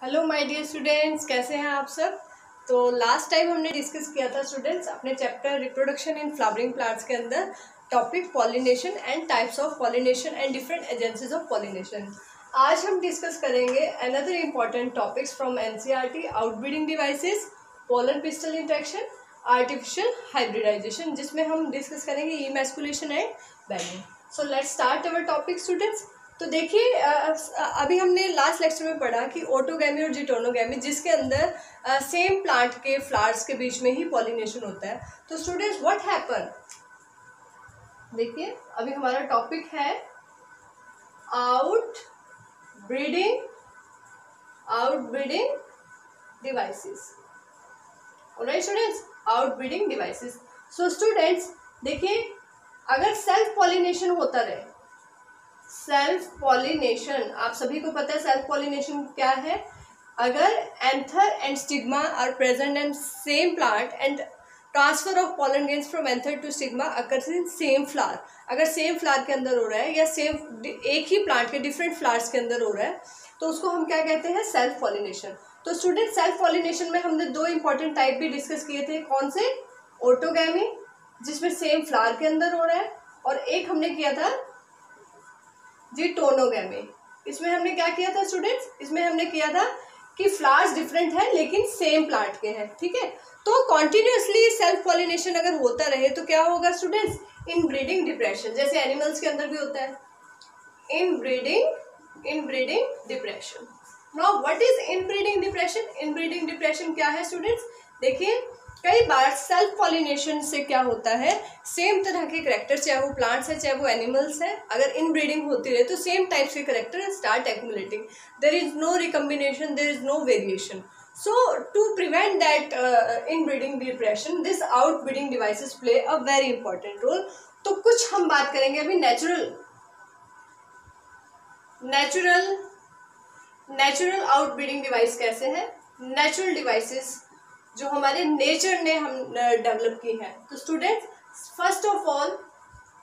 Hello my dear students, कैसे हैं आप सब। तो लास्ट टाइम हमने डिस्कस किया था स्टूडेंट्स अपने chapter reproduction in flowering plants के अंदर topic pollination and types of pollination and different agencies of pollination. आज हम डिस्कस करेंगे another important topics from NCERT, outbreeding devices, pollen pistil interaction, artificial hybridization, जिसमें हम डिस्कस करेंगे emasculation and bagging. So let's start our topic students. तो देखिए अभी हमने लास्ट लेक्चर में पढ़ा कि ऑटोगैमी और जिटोनोगैमी, जिसके अंदर सेम प्लांट के फ्लावर्स के बीच में ही पॉलिनेशन होता है। तो स्टूडेंट्स व्हाट हैपन, देखिए अभी हमारा टॉपिक है outbreeding devices. Alright students, outbreeding devices. So students देखिए, अगर सेल्फ पॉलिनेशन होता रहे, सेल्फ पॉलिनेशन, आप सभी को पता है सेल्फ पॉलिनेशन क्या है। अगर anther and stigma are present in same plant and transfer of pollen grains from anther to stigma occurs in same flower, अगर सेम फ्लावर के अंदर हो रहा है या सेम एक ही प्लांट के डिफरेंट फ्लावर्स के अंदर हो रहा है, तो उसको हम क्या कहते हैं, सेल्फ पॉलिनेशन। तो स्टूडेंट सेल्फ पॉलिनेशन में हमने दो इंपॉर्टेंट टाइप भी डिस्कस किए थे। कौन से? ऑटोगैमी, जिसमें सेम फ्लावर के अंदर हो रहा है, और एक हमने किया था जिटोनोगैमी। इसमें हमने क्या किया था स्टूडेंट्स, इसमें हमने किया था कि फ्लावर्स डिफरेंट है लेकिन सेम प्लांट के हैं। ठीक है, तो कॉन्टिन्यूसली सेल्फ पॉलिनेशन अगर होता रहे तो क्या होगा स्टूडेंट्स, इनब्रीडिंग डिप्रेशन, जैसे एनिमल्स के अंदर भी होता है inbreeding depression. Now what is inbreeding depression? Inbreeding depression क्या है स्टूडेंट्स? देखिए कई बार सेल्फ पॉलिनेशन से क्या होता है, सेम तरह के करेक्टर, चाहे वो प्लांट्स है चाहे वो एनिमल्स है, अगर इनब्रीडिंग होती रहे तो सेम टाइप्स के character start accumulating, there is no recombination, there is no variation. So to prevent that inbreeding depression, this outbreeding devices play a very important role. तो कुछ हम बात करेंगे अभी नेचुरल आउटब्रीडिंग डिवाइस कैसे है, नेचुरल डिवाइसेस जो हमारे नेचर ने हम डेवलप की है। तो स्टूडेंट फर्स्ट ऑफ ऑल,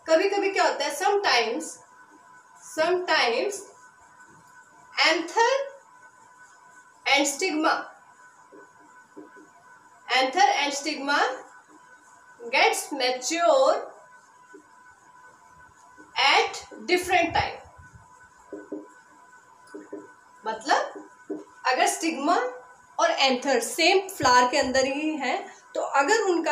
कभी कभी क्या होता है, sometimes anther and stigma gets mature at different time. मतलब अगर स्टिग्मा और एंथर सेम फ्लावर के अंदर ही है, तो अगर उनके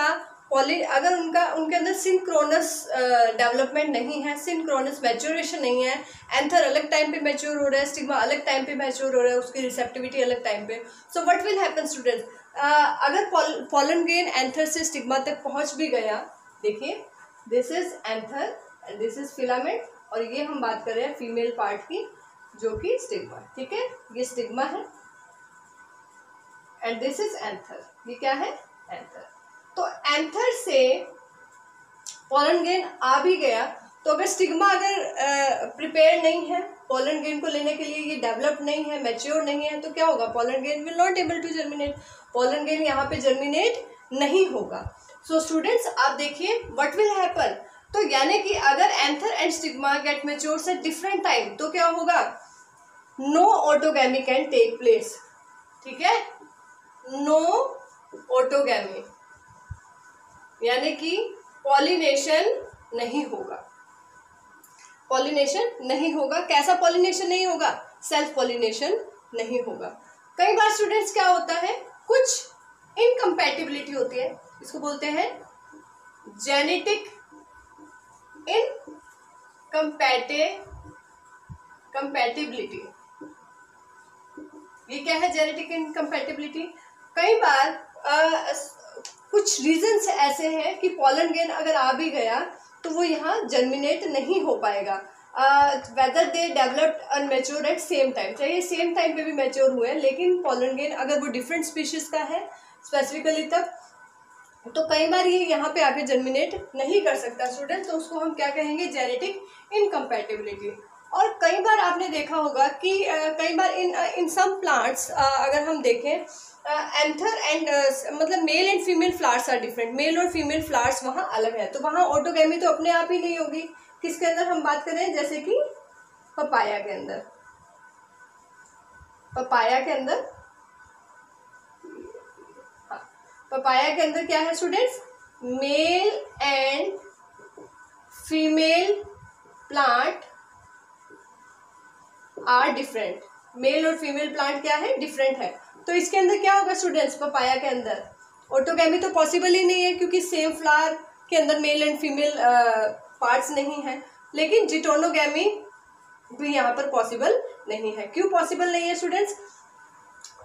अंदर सिंक्रोनस डेवलपमेंट नहीं है, सिंक्रोनस मैच्योरेशन नहीं है, एंथर अलग टाइम पे मैच्योर हो रहा है, स्टिग्मा अलग टाइम पे मैच्योर हो रहा है, उसकी रिसेप्टिविटी अलग टाइम पे। सो व्हाट विल हैपन स्टूडेंट्स, अगर पॉलन ग्रेन एंथर से स्टिग्मा तक पहुंच भी गया, देखिए this is anther and this is filament, और ये हम बात कर रहे हैं फीमेल पार्ट की जो कि स्टिग्मा। ठीक है, ये स्टिग्मा है एंड दिस इज एंथर, ये क्या है, एंथर। तो एंथर से पॉलन ग्रेन आ भी गया, तो अगर स्टिग्मा अगर प्रिपेयर नहीं है पॉलन ग्रेन को लेने के लिए, ये डेवलप नहीं है, मैच्योर नहीं है, तो क्या होगा, pollen grain will not able to germinate, pollen grain यहाँ पे जर्मिनेट नहीं होगा। सो स्टूडेंट्स आप देखिए व्हाट विल हैपन, तो यानी कि अगर anther and stigma get mature at different time, तो क्या होगा, no autogamy can take place. ठीक है, नो ऑटोगैमी, यानी कि पॉलिनेशन नहीं होगा, पॉलिनेशन नहीं होगा। कैसा पॉलिनेशन नहीं होगा, सेल्फ पॉलिनेशन नहीं होगा। कई बार स्टूडेंट्स क्या होता है, कुछ इनकम्पैटिबिलिटी होती है, इसको बोलते हैं जेनेटिक इनकम्पैटिबिलिटी। ये क्या है, जेनेटिक इनकम्पैटिबिलिटी? कई बार कुछ रीजंस ऐसे हैं कि पॉलन ग्रेन अगर आ भी गया तो वो यहाँ जर्मिनेट नहीं हो पाएगा, whether they developed immature at same time, चाहिए सेम टाइम पे भी मैच्योर हुए हैं, लेकिन पॉलन ग्रेन अगर वो डिफरेंट स्पीशीज का है स्पेसिफिकली तब, तो कई बार ये यहाँ पे आके जर्मिनेट नहीं कर सकता स्टूडेंट, तो उसको हम क्या कहेंगे, जेनेटिक इनकम्पैटिबिलिटी। और कई बार आपने देखा होगा कि कई बार इन सम प्लांट्स अगर हम देखें, एंथर एंड मतलब male and female flowers are different, male और फीमेल फ्लावर्स वहाँ अलग है, तो वहाँ ऑटोगैमी तो अपने आप ही नहीं होगी। किसके अंदर हम बात करें, जैसे कि पपाया के अंदर, पपाया के अंदर पपाया के अंदर क्या है students, male and female plant are different, male और फीमेल प्लांट क्या है, डिफरेंट है। तो इसके अंदर क्या होगा स्टूडेंट्स, पपाया के अंदर ऑटोगैमी तो पॉसिबल ही नहीं है, क्योंकि सेम फ्लावर के अंदर मेल एंड फीमेल पार्ट्स नहीं है। लेकिन जिटोनोगैमी भी यहाँ पर पॉसिबल नहीं है। क्यों पॉसिबल नहीं है students,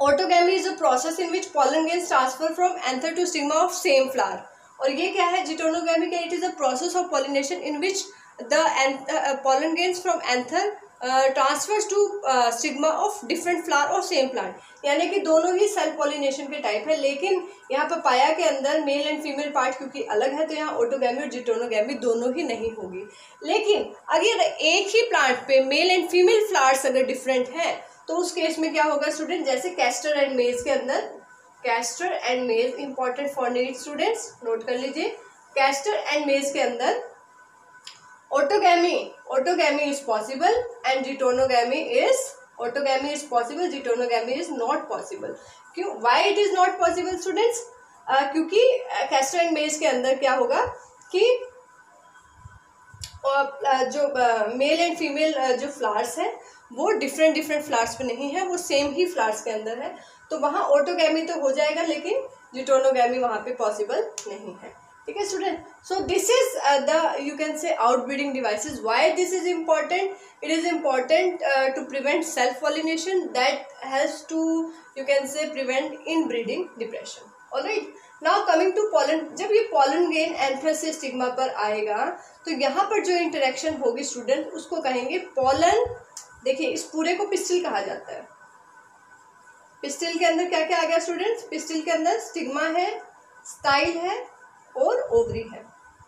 autogamy is a process in which pollen grains transfer from anther to stigma of same flower. और ये क्या है, जिटोनोगैमी का it is a process of pollination in which the pollen grains from anther transfers to stigma of different flower और same plant. यानी कि दोनों ही सेल्फ पॉलिनेशन के टाइप है, लेकिन यहाँ पर पाया के अंदर मेल एंड फीमेल पार्ट क्योंकि अलग है, तो यहाँ ऑटोगैमी और जिटोनोगैमी दोनों ही नहीं होगी। लेकिन अगर एक ही प्लांट पे मेल एंड फीमेल फ्लावर्स अगर डिफरेंट हैं, तो उस केस में क्या होगा स्टूडेंट, जैसे कैस्टर एंड मेज के अंदर, castor and maize important for need students, note कर लीजिए। कैस्टर एंड मेज के अंदर autogamy is possible and geitonogamy is possible, geitonogamy is not possible. क्यों, why it is not possible students, क्योंकि castor and maize के अंदर क्या होगा कि जो मेल एंड फीमेल जो फ्लावर्स हैं वो डिफरेंट फ्लावर्स पे नहीं है, वो सेम ही फ्लावर्स के अंदर है। तो वहाँ ऑटोगैमी तो हो जाएगा, लेकिन जिटोनोगैमी वहाँ पे पॉसिबल नहीं है। ठीक है student, so this is the you can say outbreeding devices. Why this is important, it is important to prevent self pollination, that helps to you can say prevent inbreeding depression. Alright, now coming to pollen, जब ये pollen grain anther से stigma पर आएगा, तो यहाँ पर जो interaction होगी स्टूडेंट, उसको कहेंगे पॉलन। देखिए, इस पूरे को पिस्टिल कहा जाता है। पिस्टिल के अंदर क्या क्या आ गया स्टूडेंट्स, पिस्टिल के अंदर स्टिग्मा है, स्टाइल है और ओवरी है।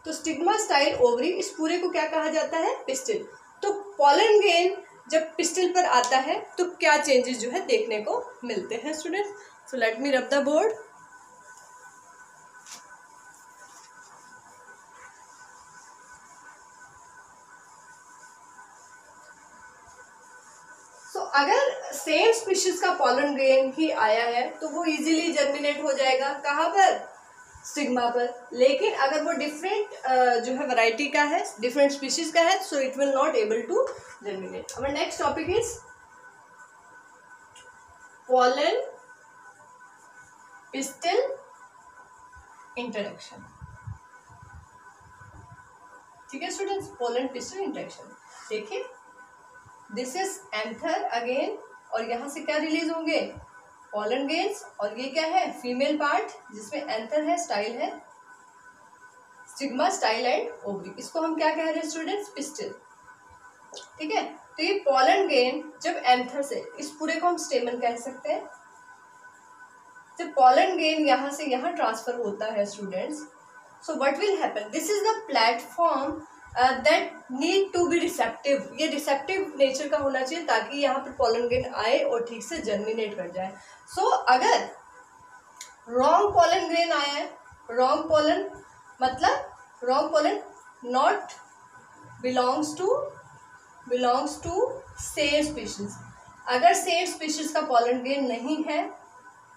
तो स्टिग्मा, स्टाइल, ओवरी, इस पूरे को क्या कहा जाता है, पिस्टिल। तो पॉलन गेन जब पिस्टिल पर आता है तो क्या चेंजेस जो है देखने को मिलते हैं स्टूडेंट्स। सो लेट मी रब द बोर्ड। अगर सेम स्पीशीज का पॉलन ग्रेन ही आया है तो वो इजीली जर्मिनेट हो जाएगा, कहाँ पर, स्टिग्मा पर। लेकिन अगर वो डिफरेंट जो है वैरायटी का है, डिफरेंट स्पीशीज का है, so it will not able to germinate. Our next topic is pollen pistil interaction. ठीक है स्टूडेंट्स, पॉलन पिस्टिल इंटरेक्शन। देखिए, दिस इज एंथर अगेन, और यहाँ से क्या रिलीज होंगे, पॉलन गेन्स, और ये क्या है, फीमेल पार्ट जिसमें एंथर है, स्टाइल है, स्टिग्मा, स्टाइल एंड ओवरी। इसको हम क्या कह रहे हैं स्टूडेंट्स, पिस्टिल। ठीक है, तो ये पॉलन गेन जब एंथर से, इस पूरे को हम स्टेमन कह सकते हैं। जब पॉलन गेन यहाँ से यहाँ ट्रांसफर होता है students, so what will happen, this is the platform that need to be receptive. ये रिसेप्टिव नेचर का होना चाहिए ताकि यहाँ पर पॉलन ग्रेन आए और ठीक से जर्मिनेट कर जाए। सो अगर रॉन्ग पॉलन ग्रेन आया है, रॉन्ग पॉलन मतलब wrong pollen not belongs to same species. अगर सेम स्पीशीज का पॉलन ग्रेन नहीं है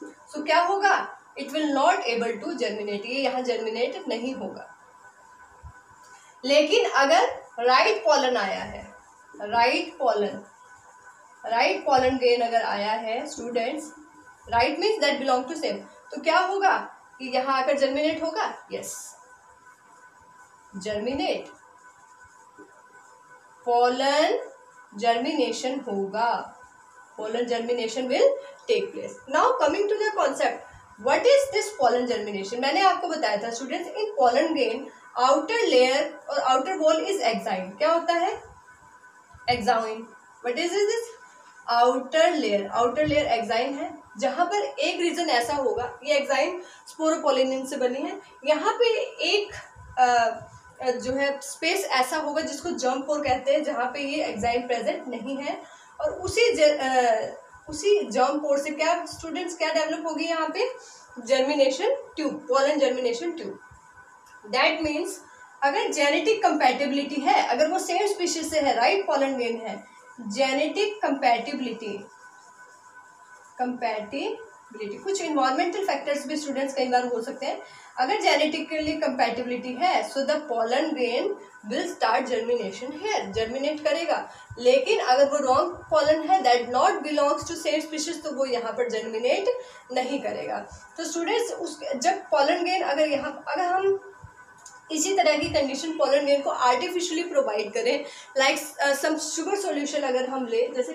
तो क्या होगा, it will not able to germinate, ये यहाँ जर्मिनेट नहीं होगा। लेकिन अगर राइट पॉलन आया है, राइट पॉलन ग्रेन अगर आया है students, right means that belong to same, तो क्या होगा कि यहाँ आकर जर्मिनेट होगा, यस, जर्मिनेट, पॉलन जर्मिनेशन होगा, pollen germination will take place. Now coming to the concept, what is this pollen germination. मैंने आपको बताया था students, in pollen grain outer layer और आउटर वॉल इज एक्साइन। क्या होता है, exine. What is this, outer layer exine है, जहां पर एक रीजन ऐसा होगा, ये एक्साइन स्पोरोपोलिनिन से बनी है, यहाँ पे एक जो है स्पेस ऐसा होगा जिसको जर्म पोर कहते हैं, जहाँ पे ये एक्साइन प्रेजेंट नहीं है, और उसी जर्म पोर से क्या स्टूडेंट्स क्या डेवलप होगी यहाँ पे, germination tube, pollen germination tube. That means अगर जेनेटिक कंपैटिबिलिटी है, अगर वो सेम स्पीशीज से है, राइट पॉलन ग्रेन है, जेनेटिक कंपैटिबिलिटी कुछ इन्वायरमेंटल फैक्टर्स भी स्टूडेंट्स कई बार हो सकते हैं। अगर जेनेटिकली कंपैटिबिलिटी है so the pollen grain will start germination here, germinate करेगा। लेकिन अगर वो रॉन्ग पॉलन है that not belongs to same species तो वो यहाँ पर जर्मिनेट नहीं करेगा। तो स्टूडेंट्स उस जब पॉलन ग्रेन अगर हम इसी तरह की कंडीशन पॉलन ग्रेन को आर्टिफिशियली प्रोवाइड करें, लाइक सम शुगर सॉल्यूशन अगर हम ले, जैसे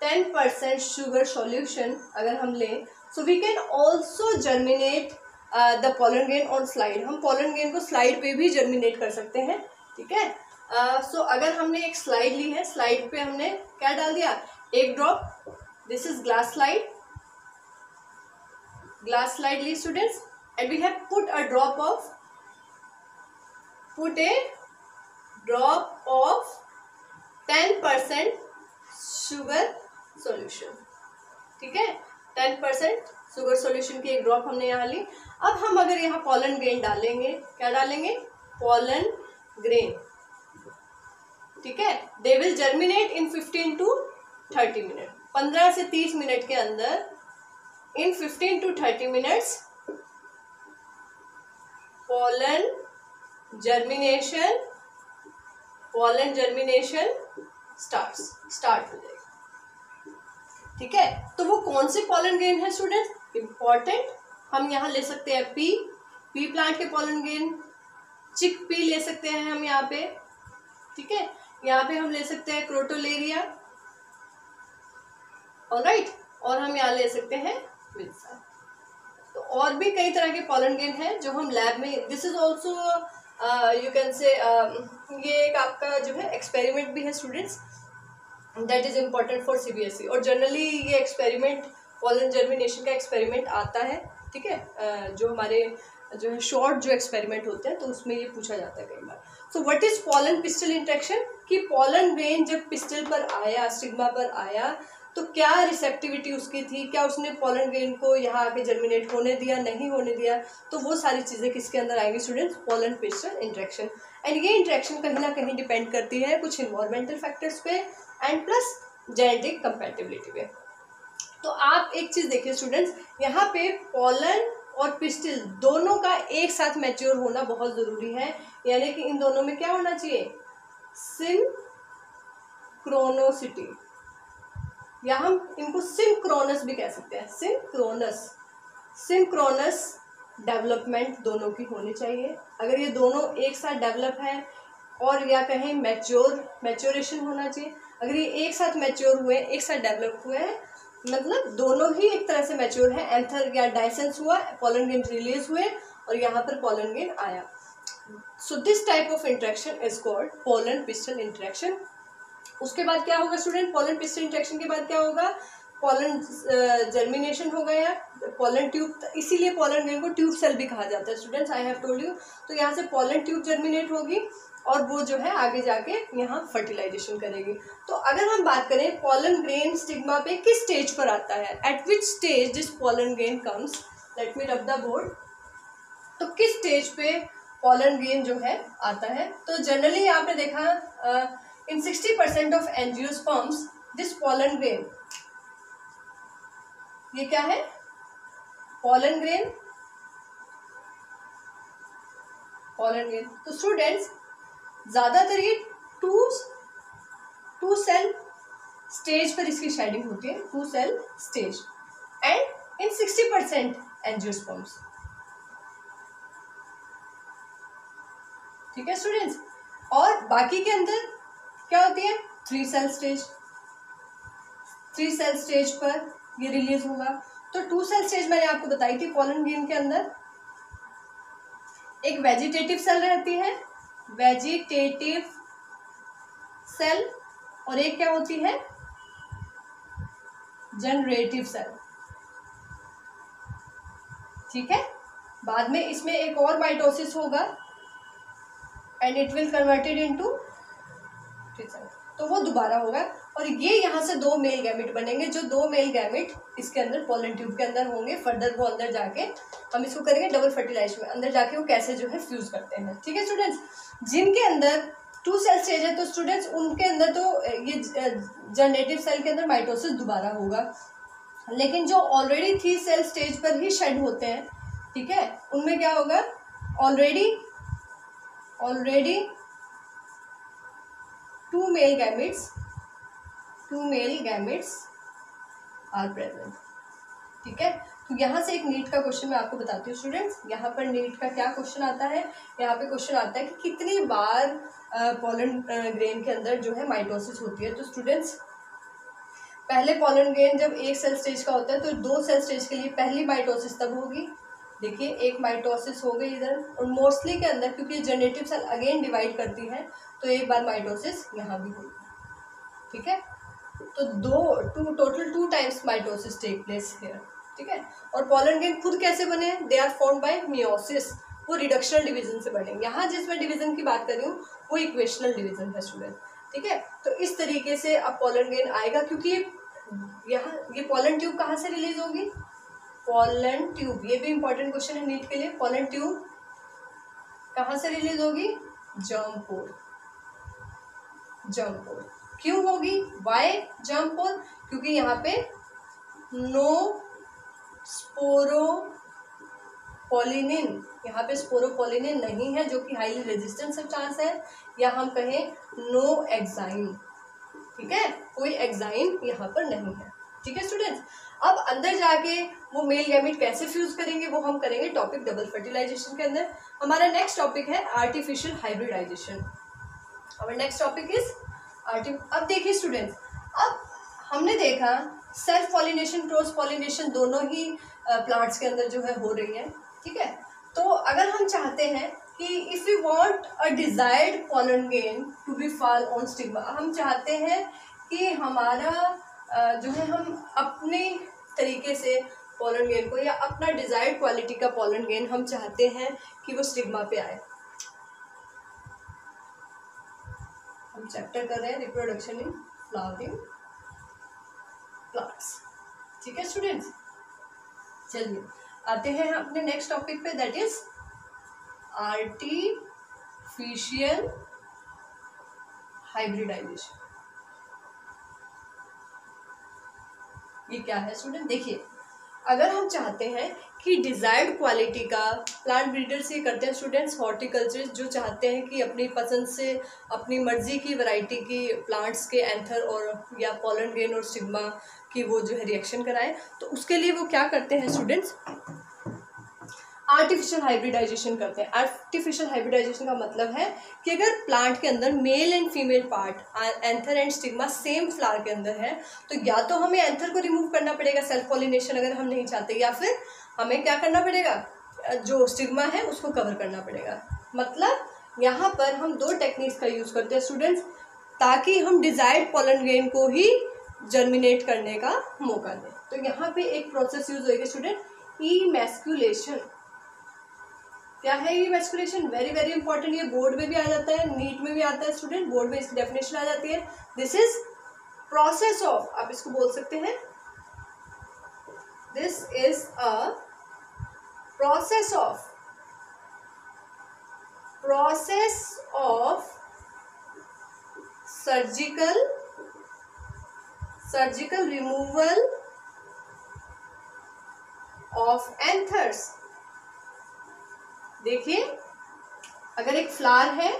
10% शुगर सॉल्यूशन अगर हम लें, so we can also germinate the pollen grain on slide. हम पॉलन ग्रेन को स्लाइड पे भी जर्मिनेट कर सकते हैं, ठीक है। सो अगर हमने एक स्लाइड ली है, स्लाइड पे हमने क्या डाल दिया, एक drop, this is glass slide ली students, and we have put a drop of 10% sugar solution, ठीक है। 10% शुगर सॉल्यूशन की एक ड्रॉप हमने यहाँ ली। अब हम अगर यहाँ पॉलन ग्रेन डालेंगे, क्या डालेंगे, पॉलन ग्रेन, ठीक है। They will germinate in 15 to 30 minute, 15 से 30 मिनट के अंदर, इन 15 to 30 minutes pollen germination start हो जाएगा, ठीक है। तो वो कौन से पॉलन ग्रेन है स्टूडेंट्स, इंपॉर्टेंट। हम यहाँ ले सकते हैं पी प्लांट के पॉलन ग्रेन, चिक पी ले सकते हैं हम यहाँ पे, ठीक है। यहाँ पे हम ले सकते हैं क्रोटोलेरिया, ऑलराइट, और हम यहाँ ले सकते हैं विल्सा। तो और भी कई तरह के पॉलन ग्रेन हैं जो हम लैब में, this is also you can से, ये एक आपका जो है एक्सपेरिमेंट भी है students, that is important for CBSE। और जनरली ये एक्सपेरिमेंट पॉलन जर्मिनेशन का एक्सपेरिमेंट आता है, ठीक है, जो हमारे जो है शॉर्ट जो एक्सपेरिमेंट होते हैं तो उसमें ये पूछा जाता है कई बार। So what is pollen pistil interaction, कि पॉलन ग्रेन जब पिस्टल पर आया, स्टिग्मा पर आया, तो क्या रिसेप्टिविटी उसकी थी, क्या उसने पॉलन ग्रेन को यहाँ आके जर्मिनेट होने दिया, नहीं होने दिया, तो वो सारी चीज़ें किसके अंदर आएंगी students, pollen pistil interaction. And ये इंटरेक्शन कहीं ना कहीं डिपेंड करती है कुछ इन्वायरमेंटल फैक्टर्स पे एंड प्लस जेनेटिक कंपैटिबिलिटी पे। तो आप एक चीज़ देखिए स्टूडेंट्स, यहाँ पे पॉलन और पिस्टल दोनों का एक साथ मैच्योर होना बहुत ज़रूरी है, यानी कि इन दोनों में क्या होना चाहिए, सिंक्रोनोसिटी, या हम इनको सिंक्रोनस भी कह सकते हैं, सिंक्रोनस डेवलपमेंट दोनों की होनी चाहिए। अगर ये दोनों एक साथ डेवलप है, और या कहें मैच्योरेशन होना चाहिए, अगर ये एक साथ मैच्योर हुए, एक साथ डेवलप हुए हैं, मतलब दोनों ही एक तरह से मैच्योर है, एंथर या डायसेंस हुआ, पॉलन ग्रेन रिलीज हुए और यहाँ पर पॉलन ग्रेन आया। So this type of interaction is called pollen pistil interaction. उसके बाद क्या होगा स्टूडेंट, पॉलन पिस्टल इंटरेक्शन के बाद क्या होगा, पॉलन जर्मिनेशन हो गया, पॉलन ट्यूब, इसीलिए पॉलन ग्रेन को ट्यूब सेल भी कहा जाता है students, I have told you. तो यहाँ से पॉलन ट्यूब जर्मिनेट होगी और वो जो है आगे जाके यहाँ फर्टिलाइजेशन करेगी। तो अगर हम बात करें पॉलन ग्रेन स्टिग्मा पे किस स्टेज पर आता है, eight which stage this pollen grain comes, let me रब द बोर्ड। तो किस स्टेज पे पॉलन ग्रेन जो है आता है, तो जनरली आपने देखा इन 60% of angiosperms this pollen grain, ये क्या है, पॉलन ग्रेन। तो स्टूडेंट्स ज्यादातर ये टू सेल स्टेज पर इसकी शेडिंग होती है, 2 cell stage, and in 60% angiosperms, ठीक है स्टूडेंट्स। और बाकी के अंदर क्या होती है, 3 सेल स्टेज पर ये रिलीज होगा। तो 2 सेल स्टेज मैंने आपको बताई थी, पॉलन ग्रेन के अंदर एक वेजिटेटिव सेल रहती है, वेजिटेटिव सेल, और एक क्या होती है, जनरेटिव सेल, ठीक है। बाद में इसमें एक और माइटोसिस होगा and it will converted into, तो वो दोबारा होगा, और ये यहाँ से 2 मेल गैमेट बनेंगे, जो 2 मेल गैमेट इसके अंदर पॉलन ट्यूब के अंदर होंगे। फर्दर वो अंदर जाके हम इसको करेंगे डबल फर्टिलाइजेशन में, अंदर जाके वो कैसे जो है फ्यूज करते हैं, ठीक है स्टूडेंट्स। जिनके अंदर 2 सेल स्टेज है तो स्टूडेंट्स उनके अंदर तो ये जनरेटिव सेल के अंदर माइटोसिस दोबारा होगा, लेकिन जो ऑलरेडी 3 सेल स्टेज पर ही शेड होते हैं, ठीक है, उनमें क्या होगा, already 2 male gametes are present, ठीक है। तो यहाँ से एक नीट का क्वेश्चन मैं आपको बताती हूँ स्टूडेंट्स। यहाँ पर नीट का क्या क्वेश्चन आता है, यहाँ पे क्वेश्चन आता है कि कितनी बार पोलन ग्रेन के अंदर जो है माइटोसिस होती है। तो स्टूडेंट्स, पहले पोलन ग्रेन जब 1 सेल स्टेज का होता है तो 2 सेल स्टेज के लिए पहली माइटोसिस तब होगी। देखिए, एक माइटोसिस हो गई इधर, और मोस्टली के अंदर क्योंकि जनरेटिव सेल अगेन डिवाइड करती है तो एक बार माइटोसिस यहाँ भी होगी, ठीक है। तो total 2 times mitosis take place here, ठीक है। और पोलन ग्रेन खुद कैसे बने हैं, they are formed by meiosis, वो रिडक्शनल डिवीजन से बने। यहाँ जिस मैं डिवीजन की बात कर रही हूँ वो इक्वेशनल डिवीजन है स्टूडेंट, ठीक है। तो इस तरीके से अब पोलन ग्रेन आएगा, क्योंकि यहाँ ये पोलन ट्यूब कहाँ से रिलीज होगी, पोलन ट्यूब, ये भी इंपॉर्टेंट क्वेश्चन है नीट के लिए। पोलन ट्यूब कहाँ से रिलीज होगी, जर्म पोर। क्यों होगी, वाई जर्म पोर, क्योंकि यहाँ पे नो स्पोरोपोलिनिन, यहाँ पे स्पोरोपोलिनिन नहीं है जो कि हाईली रेजिस्टेंट सब्सटेंस है, या हम कहें नो एग्जाइम, ठीक है, कोई एग्जाइम यहाँ पर नहीं है, ठीक है स्टूडेंट्स। अब अंदर जाके वो मेल गैमेट कैसे फ्यूज करेंगे वो हम करेंगे टॉपिक डबल फर्टिलाइजेशन के अंदर। हमारा नेक्स्ट टॉपिक है आर्टिफिशियल हाइब्रिडाइजेशन। और नेक्स्ट टॉपिक इज अब देखिए स्टूडेंट्स, अब हमने देखा सेल्फ पॉलिनेशन, क्रॉस पॉलिनेशन दोनों ही प्लांट्स के अंदर जो है हो रही है, ठीक है। तो अगर हम चाहते हैं कि if you want a desired pollen grain to be fall on stigma, हम चाहते हैं कि हमारा जो है हम अपने तरीके से पोलन ग्रेन को या अपना डिजायर्ड क्वालिटी का पोलन ग्रेन हम चाहते हैं कि वो स्टिग्मा पे आए। हम चैप्टर कर रहे हैं रिप्रोडक्शन इन फ्लावरिंग प्लांट्स, ठीक है स्टूडेंट्स। चलिए आते हैं अपने नेक्स्ट टॉपिक पे, दैट इज आर्टिफिशियल हाइब्रिडाइजेशन। ये क्या है स्टूडेंट, देखिए, अगर हम चाहते हैं कि डिजायर्ड क्वालिटी का, प्लांट ब्रीडर्स ये करते हैं स्टूडेंट्स, हॉर्टिकल्चरिस्ट जो चाहते हैं कि अपनी पसंद से अपनी मर्जी की वैरायटी की प्लांट्स के एंथर और या पोलन ग्रेन और स्टिग्मा की वो जो है रिएक्शन कराएं, तो उसके लिए वो क्या करते हैं स्टूडेंट्स, आर्टिफिशियल हाइब्रिडाइजेशन करते हैं। आर्टिफिशियल हाइब्रिडाइजेशन का मतलब है कि अगर प्लांट के अंदर mail and female part, anther and stigma same flower के अंदर है, तो या तो हमें एंथर को रिमूव करना पड़ेगा सेल्फ पॉलिनेशन अगर हम नहीं चाहते, या फिर हमें क्या करना पड़ेगा, जो स्टिग्मा है उसको कवर करना पड़ेगा। मतलब यहाँ पर हम 2 टेक्निक्स का यूज़ करते हैं स्टूडेंट्स, ताकि हम डिजायर्ड पोलन ग्रेन को ही जर्मिनेट करने का मौका दें। तो यहाँ पे एक प्रोसेस यूज होगी स्टूडेंट, इमैस्कुलेशन। क्या है इमैस्कुलेशन, वेरी वेरी इंपॉर्टेंट, ये बोर्ड में भी आ जाता है, नीट में भी आता है स्टूडेंट, बोर्ड में इसकी डेफिनेशन आ जाती है। दिस इज प्रोसेस ऑफ, आप इसको बोल सकते हैं, this is a process of surgical removal of anthers. देखिए, अगर एक फ्लावर है,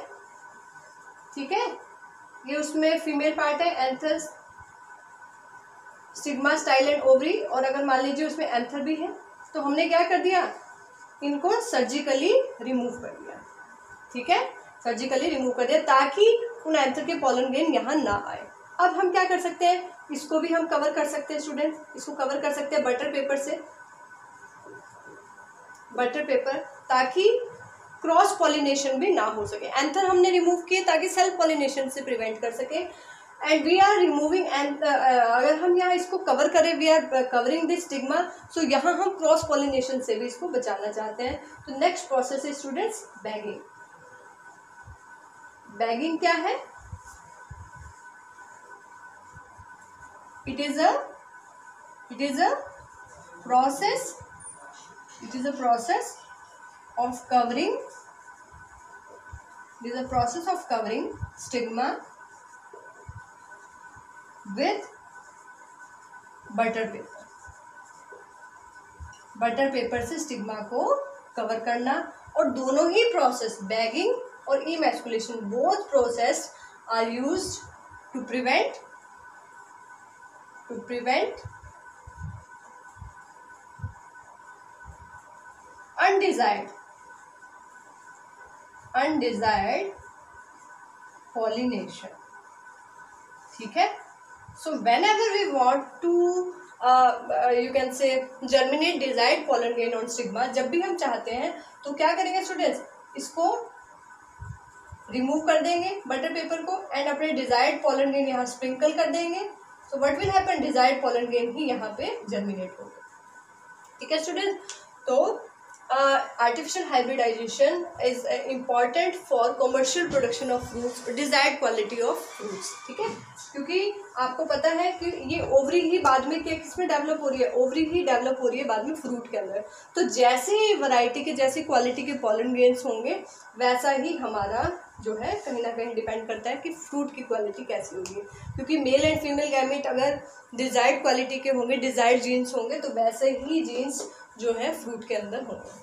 ठीक है, ये उसमें फीमेल पार्ट है, anthers, stigma, style and ovary, और अगर मान लीजिए उसमें एंथर भी है, तो हमने क्या कर दिया, इनको सर्जिकली रिमूव कर दिया, ठीक है, सर्जिकली रिमूव कर दिया ताकि उन एंथर के पोलन ग्रेन यहाँ ना आए। अब हम क्या कर सकते हैं, इसको भी हम कवर कर सकते हैं स्टूडेंट, इसको कवर कर सकते हैं बटर पेपर से, बटर पेपर, ताकि क्रॉस पॉलिनेशन भी ना हो सके। एंथर हमने रिमूव किए ताकि सेल्फ पॉलिनेशन से प्रिवेंट कर सके, and we are removing, and अगर हम यहाँ इसको कवर करें, we are covering this stigma, so यहाँ हम क्रॉस पॉलिनेशन से भी इसको बचाना चाहते हैं। तो नेक्स्ट प्रोसेस है स्टूडेंट्स बैगिंग। बैगिंग क्या है, it is a process of covering, it is a process of covering stigma with butter paper, butter paper से स्टिग्मा को कवर करना। और दोनों ही प्रोसेस, बैगिंग और emasculation, both process are used to prevent undesired pollination. ठीक है। So whenever we want to you can say germinate desired pollen grain on stigma, जब भी हम चाहते हैं तो क्या करेंगे स्टूडेंट्स, इसको रिमूव कर देंगे बटर पेपर को एंड अपने डिजायर्ड पॉलन ग्रेन यहाँ स्प्रिंकल कर देंगे। So what will happen, desired pollen grain ही यहाँ पे जर्मिनेट होगा। ठीक है स्टूडेंट्स। तो artificial hybridization is important for commercial production of fruits, desired quality of fruits। ठीक है, क्योंकि आपको पता है कि ये ओवरी ही बाद में क्या किसमें डेवलप हो रही है, ओवरी ही डेवलप हो रही है बाद में फ्रूट के अंदर। तो जैसे ही वैरायटी के, जैसी क्वालिटी के पॉलन ग्रेन्स होंगे, वैसा ही हमारा जो है कहीं ना कहीं डिपेंड करता है कि फ्रूट की क्वालिटी कैसी होगी। क्योंकि मेल एंड फीमेल गैमेट अगर डिजायर्ड क्वालिटी के होंगे, डिजायर्ड जीन्स होंगे, तो वैसे ही जीन्स जो है फ्रूट के अंदर होंगे।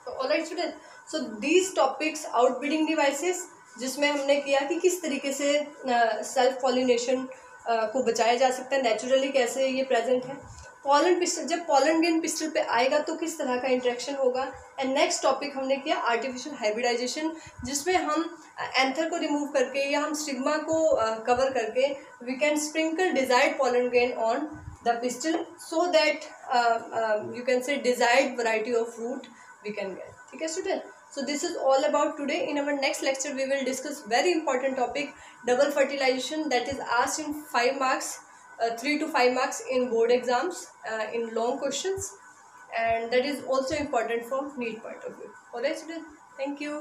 तो alright student, so these topics, outbreeding devices, जिसमें हमने किया कि किस तरीके से सेल्फ पॉलिनेशन को बचाया जा सकता है, नेचुरली कैसे ये प्रेजेंट है। पॉलन पिस्टल, जब पॉलन ग्रेन पिस्टल पे आएगा तो किस तरह का इंटरेक्शन होगा। एंड नेक्स्ट टॉपिक हमने किया आर्टिफिशियल हाइब्रिडाइजेशन, जिसमें हम एंथर को रिमूव करके या हम स्टिग्मा को कवर करके we can sprinkle desired pollen grain on the pistil so that you can say desired variety of fruit we can get। ठीक है student, so this is all about today। in our next lecture we will discuss very important topic, double fertilization, that is asked in 5 marks, 3 to 5 marks in board exams, in long questions, and that is also important from NEET point of view। alright student, thank you।